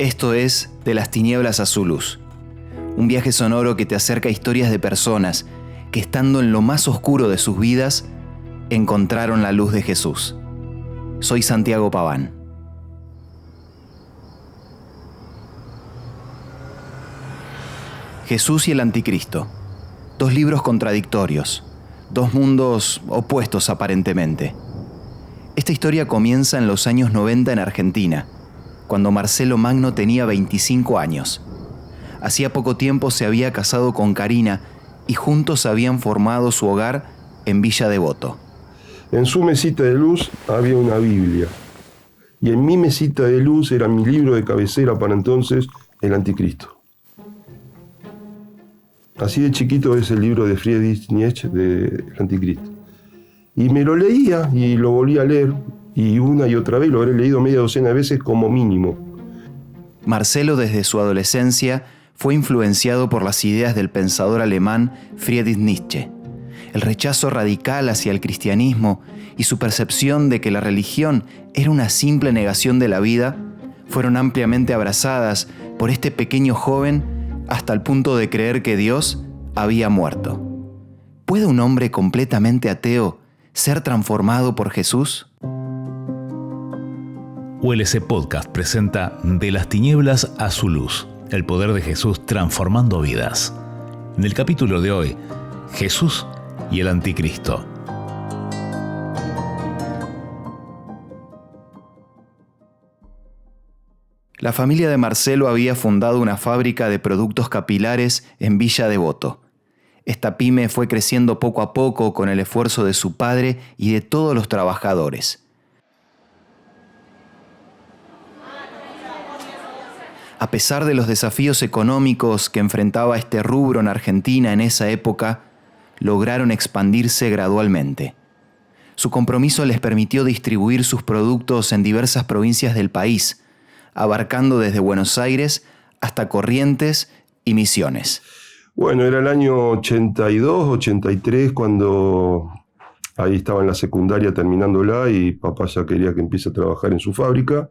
Esto es De las tinieblas a su luz, un viaje sonoro que te acerca a historias de personas que estando en lo más oscuro de sus vidas, encontraron la luz de Jesús. Soy Santiago Paván. Jesús y el Anticristo. Dos libros contradictorios, dos mundos opuestos aparentemente. Esta historia comienza en los años 90 en Argentina, cuando Marcelo Magno tenía 25 años. Hacía poco tiempo se había casado con Karina y juntos habían formado su hogar en Villa Devoto. En su mesita de luz había una Biblia. Y en mi mesita de luz era mi libro de cabecera para entonces, El Anticristo. Así de chiquito es el libro de Friedrich Nietzsche, de El Anticristo. Y me lo leía y lo volví a leer. Y una y otra vez lo habré leído media docena de veces como mínimo. Marcelo desde su adolescencia fue influenciado por las ideas del pensador alemán Friedrich Nietzsche. El rechazo radical hacia el cristianismo y su percepción de que la religión era una simple negación de la vida fueron ampliamente abrazadas por este pequeño joven hasta el punto de creer que Dios había muerto. ¿Puede un hombre completamente ateo ser transformado por Jesús? ULC Podcast presenta De las tinieblas a su luz, el poder de Jesús transformando vidas. En el capítulo de hoy, Jesús y el Anticristo. La familia de Marcelo había fundado una fábrica de productos capilares en Villa Devoto. Esta pyme fue creciendo poco a poco con el esfuerzo de su padre y de todos los trabajadores. A pesar de los desafíos económicos que enfrentaba este rubro en Argentina en esa época, lograron expandirse gradualmente. Su compromiso les permitió distribuir sus productos en diversas provincias del país, abarcando desde Buenos Aires hasta Corrientes y Misiones. Bueno, era el año 82, 83, cuando ahí estaba en la secundaria terminándola y papá ya quería que empiece a trabajar en su fábrica.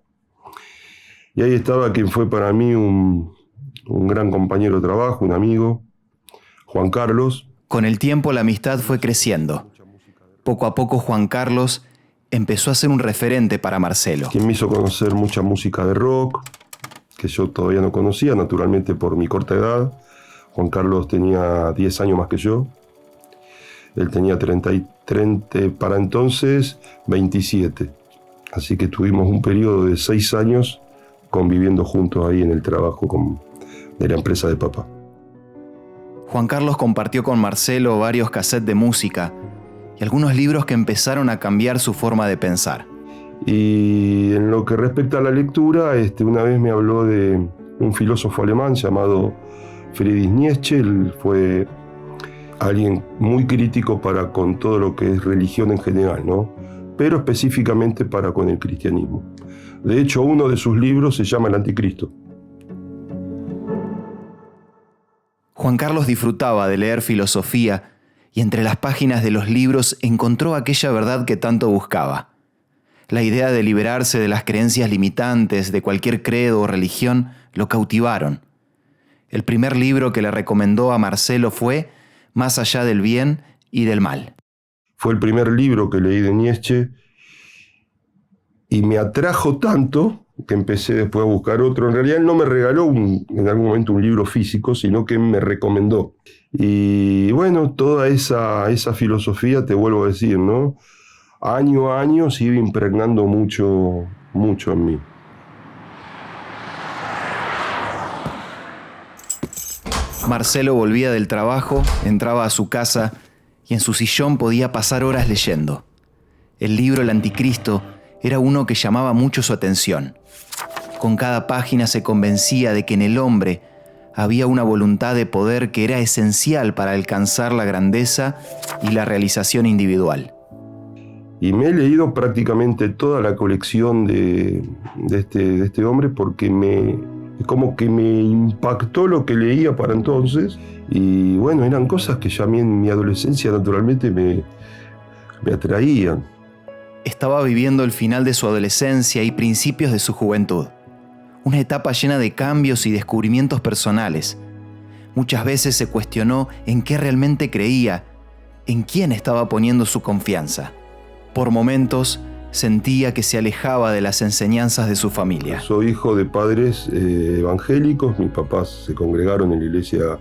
Y ahí estaba quien fue para mí un gran compañero de trabajo, un amigo, Juan Carlos. Con el tiempo la amistad fue creciendo. Poco a poco Juan Carlos empezó a ser un referente para Marcelo. Quien me hizo conocer mucha música de rock, que yo todavía no conocía, naturalmente por mi corta edad. Juan Carlos tenía 10 años más que yo. Él tenía 30 para entonces 27. Así que tuvimos un periodo de 6 años conviviendo juntos ahí en el trabajo de la empresa de papá. Juan Carlos compartió con Marcelo varios cassettes de música y algunos libros que empezaron a cambiar su forma de pensar. Y en lo que respecta a la lectura, una vez me habló de un filósofo alemán llamado Friedrich Nietzsche. Él fue alguien muy crítico con todo lo que es religión en general, ¿no? Pero específicamente con el cristianismo. De hecho, uno de sus libros se llama El Anticristo. Juan Carlos disfrutaba de leer filosofía y entre las páginas de los libros encontró aquella verdad que tanto buscaba. La idea de liberarse de las creencias limitantes de cualquier credo o religión lo cautivaron. El primer libro que le recomendó a Marcelo fue Más allá del bien y del mal. Fue el primer libro que leí de Nietzsche y me atrajo tanto que empecé después a buscar otro. En realidad él no me regaló en algún momento un libro físico, sino que me recomendó. Y bueno, toda esa filosofía, te vuelvo a decir, ¿no? Año a año se iba impregnando mucho en mí. Marcelo volvía del trabajo, entraba a su casa y en su sillón podía pasar horas leyendo. El libro El Anticristo era uno que llamaba mucho su atención. Con cada página se convencía de que en el hombre había una voluntad de poder que era esencial para alcanzar la grandeza y la realización individual. Y me he leído prácticamente toda la colección de este hombre porque es como que me impactó lo que leía para entonces. Y bueno, eran cosas que ya a mí en mi adolescencia naturalmente me atraían. Estaba viviendo el final de su adolescencia y principios de su juventud. una etapa llena de cambios y descubrimientos personales. Muchas veces se cuestionó en qué realmente creía, en quién estaba poniendo su confianza. Por momentos, sentía que se alejaba de las enseñanzas de su familia. Soy hijo de padres evangélicos. Mis papás se congregaron en la iglesia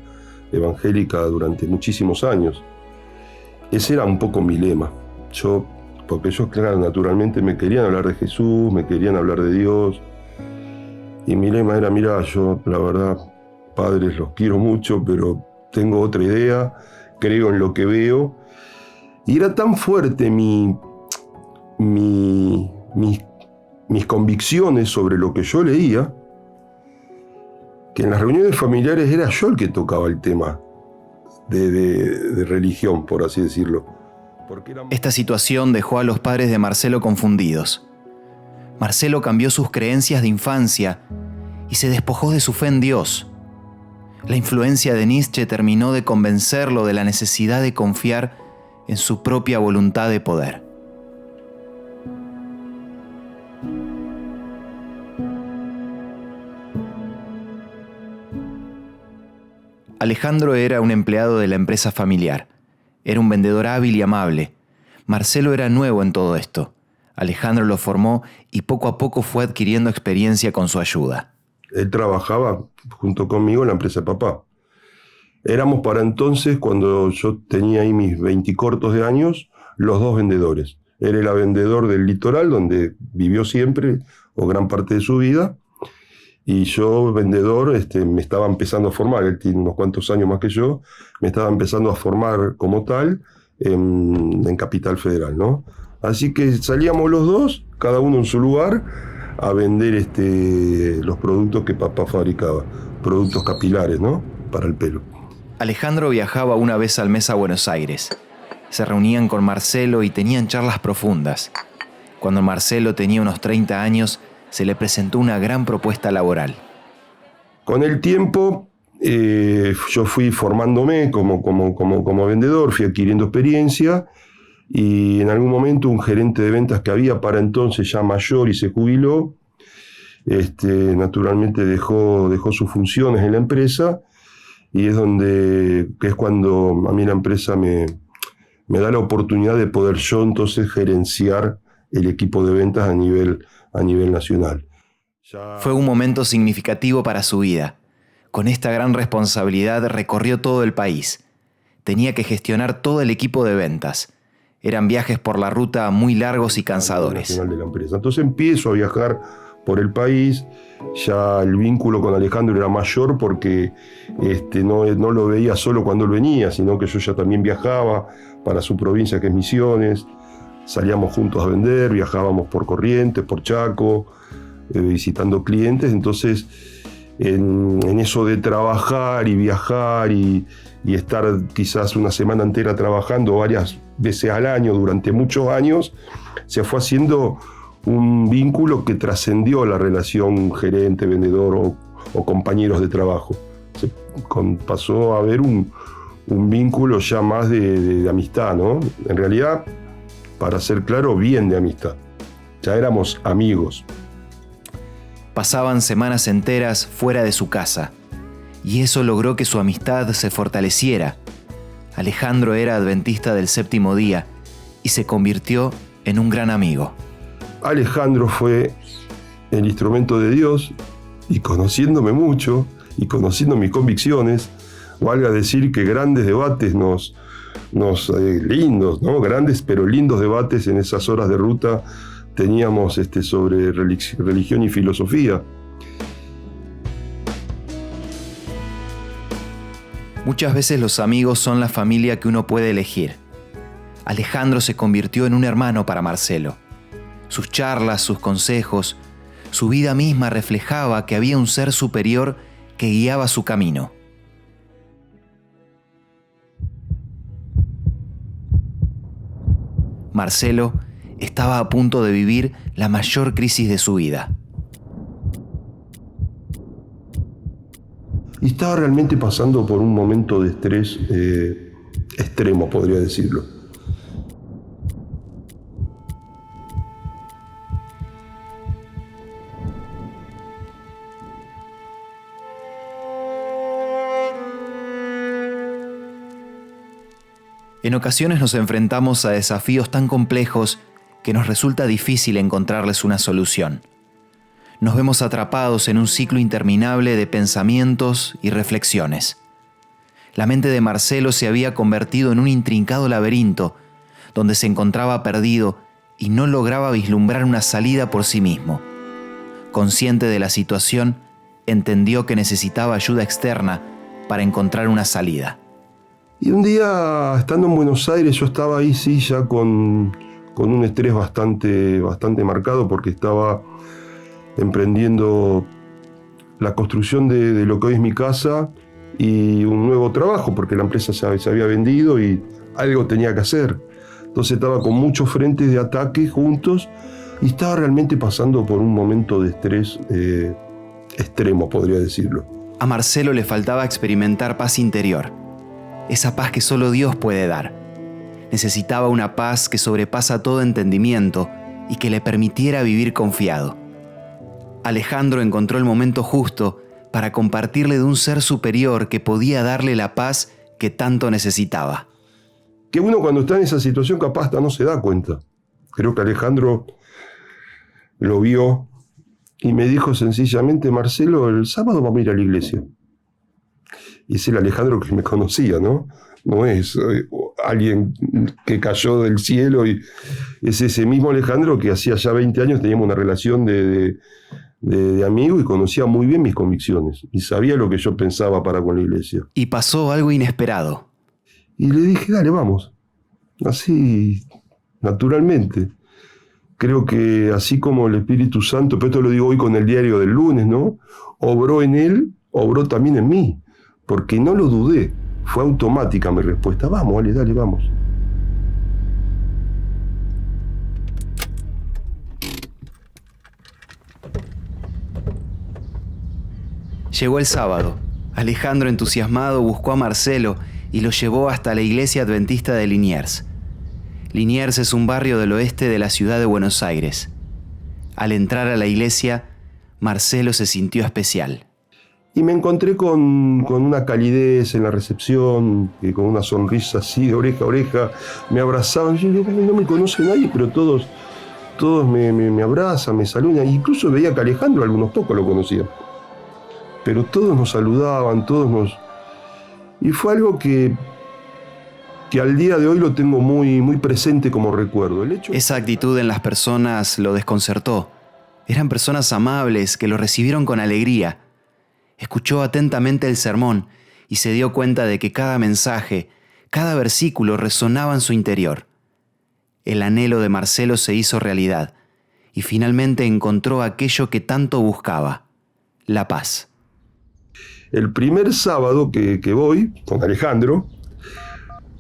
evangélica durante muchísimos años. Ese era un poco mi lema. Porque ellos, claro, naturalmente me querían hablar de Jesús, me querían hablar de Dios. Y mi lema era, mira, yo la verdad, padres, los quiero mucho, pero tengo otra idea, creo en lo que veo. Y era tan fuerte mis convicciones sobre lo que yo leía, que en las reuniones familiares era yo el que tocaba el tema de religión, por así decirlo. Esta situación dejó a los padres de Marcelo confundidos. Marcelo cambió sus creencias de infancia y se despojó de su fe en Dios. La influencia de Nietzsche terminó de convencerlo de la necesidad de confiar en su propia voluntad de poder. Alejandro era un empleado de la empresa familiar. Era un vendedor hábil y amable. Marcelo era nuevo en todo esto. Alejandro lo formó y poco a poco fue adquiriendo experiencia con su ayuda. Él trabajaba junto conmigo en la empresa de papá. Éramos para entonces, cuando yo tenía ahí mis 20 cortos de años, los dos vendedores. Él era vendedor del litoral, donde vivió siempre, o gran parte de su vida, y yo vendedor, me estaba empezando a formar. Él tiene unos cuantos años más que yo, me estaba empezando a formar como tal en Capital Federal, ¿no? Así que salíamos los dos, cada uno en su lugar, a vender los productos que papá fabricaba, productos capilares, ¿no? Para el pelo. Alejandro viajaba una vez al mes a Buenos Aires. Se reunían con Marcelo y tenían charlas profundas. Cuando Marcelo tenía unos 30 años, se le presentó una gran propuesta laboral. Con el tiempo, yo fui formándome como vendedor, fui adquiriendo experiencia, y en algún momento un gerente de ventas que había para entonces ya mayor y se jubiló, naturalmente dejó sus funciones en la empresa, y es cuando a mí la empresa me da la oportunidad de poder yo entonces gerenciar el equipo de ventas a nivel nacional. Fue un momento significativo para su vida. Con esta gran responsabilidad recorrió todo el país. Tenía que gestionar todo el equipo de ventas. Eran viajes por la ruta muy largos y cansadores. De la empresa. Entonces empiezo a viajar por el país. Ya el vínculo con Alejandro era mayor porque no lo veía solo cuando él venía, sino que yo ya también viajaba para su provincia, que es Misiones. Salíamos juntos a vender, viajábamos por Corrientes, por Chaco, visitando clientes. Entonces, en eso de trabajar y viajar y estar quizás una semana entera trabajando varias veces al año durante muchos años, se fue haciendo un vínculo que trascendió la relación gerente-vendedor o compañeros de trabajo. Pasó a haber un vínculo ya más de amistad, ¿no? En realidad, para ser claro, bien de amistad. Ya éramos amigos. Pasaban semanas enteras fuera de su casa, y eso logró que su amistad se fortaleciera. Alejandro era adventista del séptimo día y se convirtió en un gran amigo. Alejandro fue el instrumento de Dios, y conociéndome mucho y conociendo mis convicciones, valga decir que grandes debates lindos, ¿no? Grandes pero lindos debates en esas horas de ruta teníamos sobre religión y filosofía. Muchas veces los amigos son la familia que uno puede elegir. Alejandro se convirtió en un hermano para Marcelo. Sus charlas, sus consejos, su vida misma reflejaba que había un ser superior que guiaba su camino. Marcelo estaba a punto de vivir la mayor crisis de su vida. Y estaba realmente pasando por un momento de estrés extremo, podría decirlo. En ocasiones nos enfrentamos a desafíos tan complejos que nos resulta difícil encontrarles una solución. Nos vemos atrapados en un ciclo interminable de pensamientos y reflexiones. La mente de Marcelo se había convertido en un intrincado laberinto donde se encontraba perdido y no lograba vislumbrar una salida por sí mismo. Consciente de la situación, entendió que necesitaba ayuda externa para encontrar una salida. Y un día, estando en Buenos Aires, yo estaba ahí sí ya con un estrés bastante marcado porque estaba emprendiendo la construcción de lo que hoy es mi casa y un nuevo trabajo, porque la empresa se había vendido y algo tenía que hacer. Entonces estaba con muchos frentes de ataque juntos y estaba realmente pasando por un momento de estrés extremo, podría decirlo. A Marcelo le faltaba experimentar paz interior, esa paz que solo Dios puede dar. Necesitaba una paz que sobrepasa todo entendimiento y que le permitiera vivir confiado. Alejandro encontró el momento justo para compartirle de un ser superior que podía darle la paz que tanto necesitaba. Que uno cuando está en esa situación capaz hasta no se da cuenta. Creo que Alejandro lo vio y me dijo sencillamente: Marcelo, el sábado vamos a ir a la iglesia. Y es el Alejandro que me conocía, ¿no? No es alguien que cayó del cielo, y es ese mismo Alejandro que hacía ya 20 años teníamos una relación de amigo y conocía muy bien mis convicciones y sabía lo que yo pensaba para con la iglesia. Y pasó algo inesperado. Y le dije: dale, vamos. Así, naturalmente. Creo que así como el Espíritu Santo, pero esto lo digo hoy con el diario del lunes, ¿no? Obró en él, obró también en mí. Porque no lo dudé. Fue automática mi respuesta. Vamos, dale, vamos. Llegó el sábado. Alejandro, entusiasmado, buscó a Marcelo y lo llevó hasta la iglesia adventista de Liniers. Liniers es un barrio del oeste de la ciudad de Buenos Aires. Al entrar a la iglesia, Marcelo se sintió especial. Y me encontré con una calidez en la recepción, y con una sonrisa así de oreja a oreja. Me abrazaban. Yo no me conoce nadie, pero todos me abrazan, me saludan. Incluso veía que Alejandro, algunos pocos lo conocían. Pero todos nos saludaban, Y fue algo que al día de hoy lo tengo muy, muy presente como recuerdo. Esa actitud en las personas lo desconcertó. Eran personas amables que lo recibieron con alegría. Escuchó atentamente el sermón y se dio cuenta de que cada mensaje, cada versículo resonaba en su interior. El anhelo de Marcelo se hizo realidad y finalmente encontró aquello que tanto buscaba: la paz. El primer sábado que voy con Alejandro,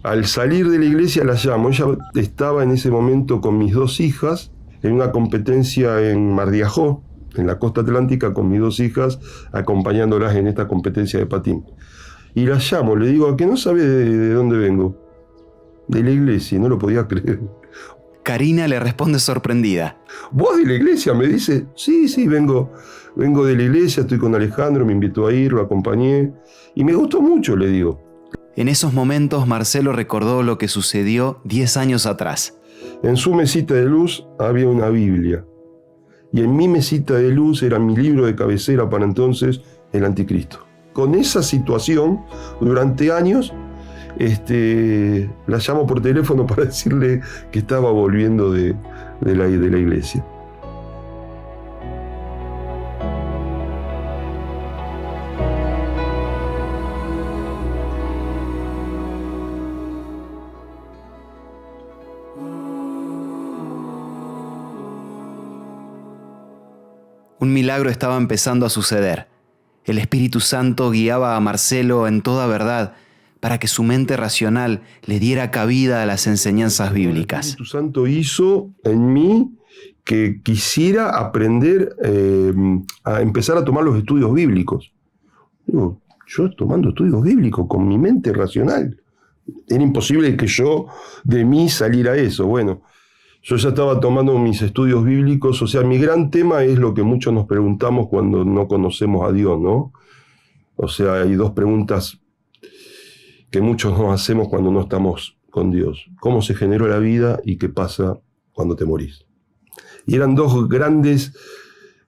al salir de la iglesia la llamo. Ella estaba en ese momento con mis 2 hijas en una competencia en Mar de Ajó, en la costa atlántica, con mis 2 hijas, acompañándolas en esta competencia de patín. Y la llamo, le digo: ¿a que no sabe de dónde vengo? De la iglesia, y no lo podía creer. Karina le responde sorprendida. ¿Vos de la iglesia? Me dice. Sí, vengo de la iglesia, estoy con Alejandro, me invitó a ir, lo acompañé, y me gustó mucho, le digo. En esos momentos Marcelo recordó lo que sucedió 10 años atrás. En su mesita de luz había una Biblia. Y en mi mesita de luz era mi libro de cabecera para entonces, El Anticristo. Con esa situación, durante años, la llamo por teléfono para decirle que estaba volviendo de la iglesia. Un milagro estaba empezando a suceder. El Espíritu Santo guiaba a Marcelo en toda verdad para que su mente racional le diera cabida a las enseñanzas bíblicas. El Espíritu Santo hizo en mí que quisiera aprender a empezar a tomar los estudios bíblicos. Digo, yo tomando estudios bíblicos con mi mente racional. Era imposible que yo de mí saliera eso. Bueno, yo ya estaba tomando mis estudios bíblicos. O sea, mi gran tema es lo que muchos nos preguntamos cuando no conocemos a Dios, ¿no? O sea, hay 2 preguntas que muchos nos hacemos cuando no estamos con Dios, cómo se generó la vida y qué pasa cuando te morís. Y eran dos grandes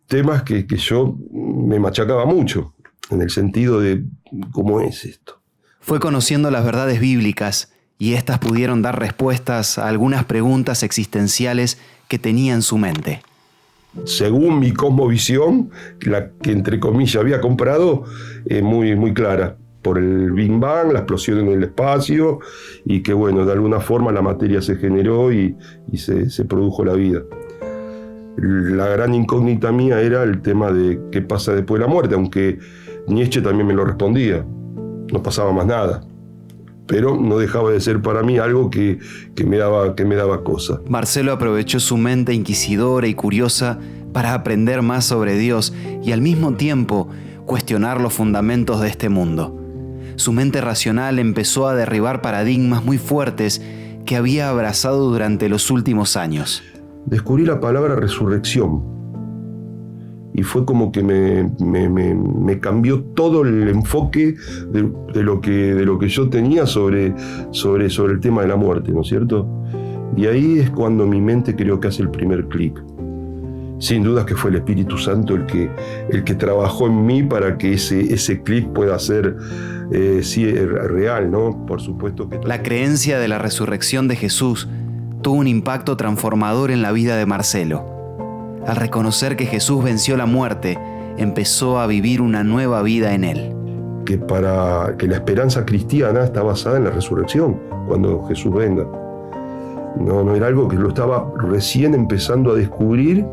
temas que yo me machacaba mucho, en el sentido de cómo es esto. Fue conociendo las verdades bíblicas y éstas pudieron dar respuestas a algunas preguntas existenciales que tenía en su mente. Según mi cosmovisión, la que entre comillas había comprado, muy, muy clara, por el Big Bang, la explosión en el espacio, y que bueno, de alguna forma la materia se generó y se produjo la vida. La gran incógnita mía era el tema de qué pasa después de la muerte, aunque Nietzsche también me lo respondía, no pasaba más nada. Pero no dejaba de ser para mí algo que me daba cosa. Marcelo aprovechó su mente inquisidora y curiosa para aprender más sobre Dios y al mismo tiempo cuestionar los fundamentos de este mundo. Su mente racional empezó a derribar paradigmas muy fuertes que había abrazado durante los últimos años. Descubrí la palabra resurrección y fue como que me cambió todo el enfoque de lo que yo tenía sobre el tema de la muerte, ¿no es cierto? Y ahí es cuando mi mente creo que hace el primer clic. Sin duda que fue el Espíritu Santo el que trabajó en mí para que ese clic pueda ser real, ¿no? Por supuesto que... La creencia de la resurrección de Jesús tuvo un impacto transformador en la vida de Marcelo. Al reconocer que Jesús venció la muerte, empezó a vivir una nueva vida en él. Que la esperanza cristiana está basada en la resurrección, cuando Jesús venga. No era algo que lo estaba recién empezando a descubrir,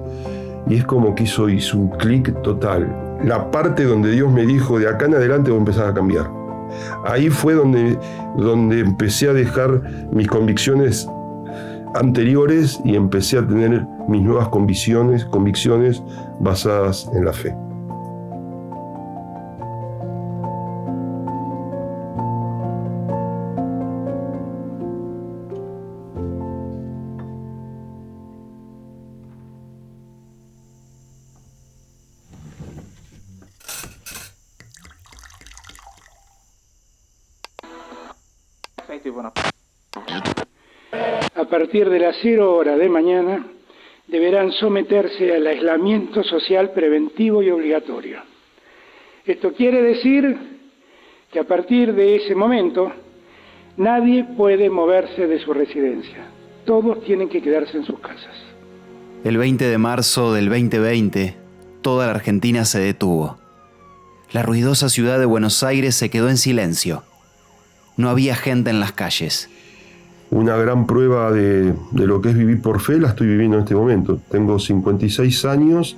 y es como que hizo un clic total. La parte donde Dios me dijo, de acá en adelante voy a empezar a cambiar. Ahí fue donde empecé a dejar mis convicciones anteriores y empecé a tener mis nuevas convicciones basadas en la fe. A partir de las 0 horas de mañana, deberán someterse al aislamiento social preventivo y obligatorio. Esto quiere decir que a partir de ese momento, nadie puede moverse de su residencia. Todos tienen que quedarse en sus casas. El 20 de marzo del 2020, toda la Argentina se detuvo. La ruidosa ciudad de Buenos Aires se quedó en silencio. No había gente en las calles. Una gran prueba de lo que es vivir por fe la estoy viviendo en este momento. Tengo 56 años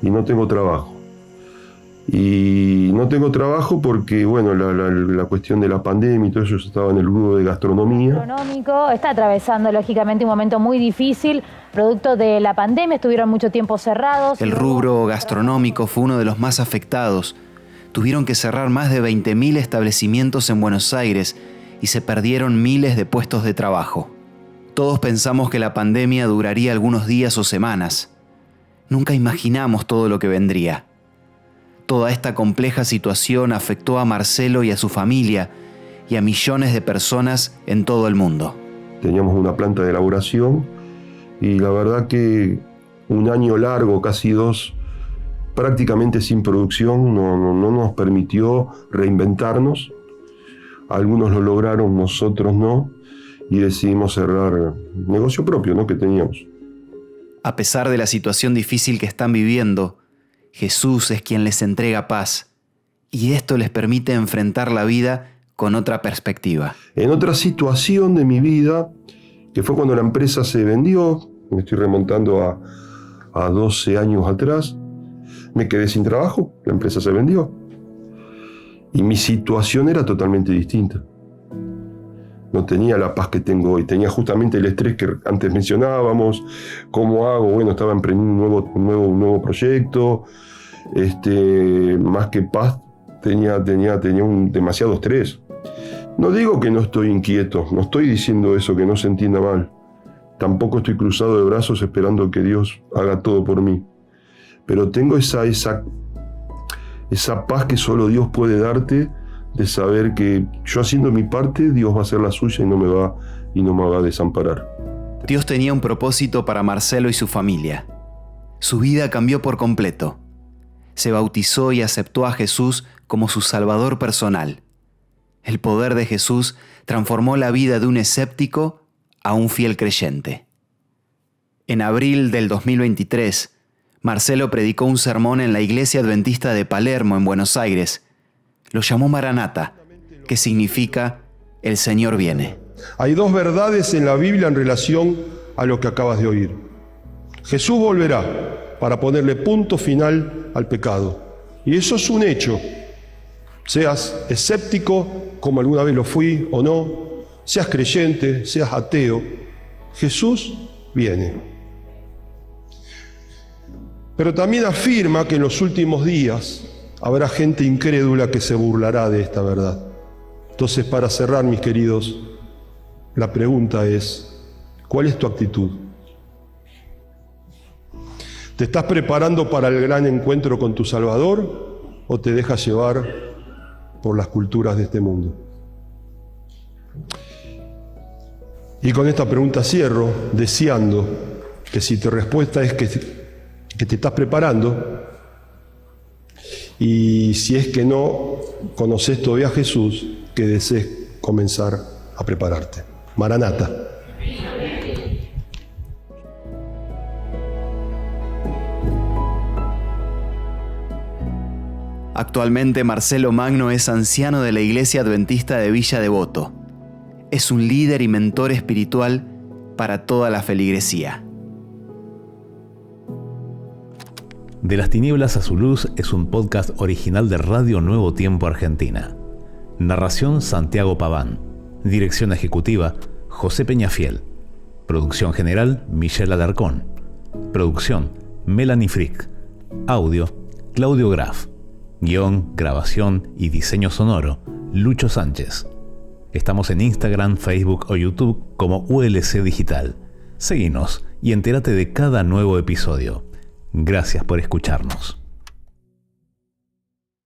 y no tengo trabajo. Y no tengo trabajo porque, bueno, la cuestión de la pandemia y todo eso, yo estaba en el rubro de gastronomía. Gastronómico está atravesando, lógicamente, un momento muy difícil, producto de la pandemia, estuvieron mucho tiempo cerrados. El rubro gastronómico fue uno de los más afectados. Tuvieron que cerrar más de 20.000 establecimientos en Buenos Aires y se perdieron miles de puestos de trabajo. Todos pensamos que la pandemia duraría algunos días o semanas. Nunca imaginamos todo lo que vendría. Toda esta compleja situación afectó a Marcelo y a su familia y a millones de personas en todo el mundo. Teníamos una planta de elaboración y la verdad que un año largo, casi 2, prácticamente sin producción, no nos permitió reinventarnos. Algunos lo lograron, nosotros no, y decidimos cerrar negocio propio, ¿no?, que teníamos. A pesar de la situación difícil que están viviendo, Jesús es quien les entrega paz, y esto les permite enfrentar la vida con otra perspectiva. En otra situación de mi vida, que fue cuando la empresa se vendió, me estoy remontando a 12 años atrás, me quedé sin trabajo, la empresa se vendió. Y mi situación era totalmente distinta. No tenía la paz que tengo hoy, tenía justamente el estrés que antes mencionábamos. ¿Cómo hago? Bueno, estaba emprendiendo un nuevo proyecto. Más que paz, tenía un demasiado estrés. No digo que no estoy inquieto, no estoy diciendo eso, que no se entienda mal. Tampoco estoy cruzado de brazos esperando que Dios haga todo por mí. Pero tengo esa paz que solo Dios puede darte, de saber que yo haciendo mi parte, Dios va a hacer la suya y no me va y no me va a desamparar. Dios tenía un propósito para Marcelo y su familia. Su vida cambió por completo. Se bautizó y aceptó a Jesús como su Salvador personal. El poder de Jesús transformó la vida de un escéptico a un fiel creyente. En abril del 2023, Marcelo predicó un sermón en la Iglesia Adventista de Palermo, en Buenos Aires. Lo llamó Maranata, que significa El Señor viene. Hay dos verdades en la Biblia en relación a lo que acabas de oír. Jesús volverá para ponerle punto final al pecado. Y eso es un hecho. Seas escéptico, como alguna vez lo fui o no, seas creyente, seas ateo, Jesús viene. Pero también afirma que en los últimos días habrá gente incrédula que se burlará de esta verdad. Entonces, para cerrar, mis queridos, la pregunta es, ¿cuál es tu actitud? ¿Te estás preparando para el gran encuentro con tu Salvador o te dejas llevar por las culturas de este mundo? Y con esta pregunta cierro, deseando que si tu respuesta es que te estás preparando, y si es que no conoces todavía a Jesús, que desees comenzar a prepararte. Maranata. Actualmente Marcelo Magno es anciano de la Iglesia Adventista de Villa Devoto. Es un líder y mentor espiritual para toda la feligresía. De las tinieblas a su luz es un podcast original de Radio Nuevo Tiempo Argentina. Narración Santiago Paván. Dirección ejecutiva José Peñafiel. Producción general Michelle Alarcón. Producción Melanie Frick. Audio Claudio Graf. Guión, grabación y diseño sonoro Lucho Sánchez. Estamos en Instagram, Facebook o YouTube como ULC Digital. Seguinos y entérate de cada nuevo episodio. Gracias por escucharnos.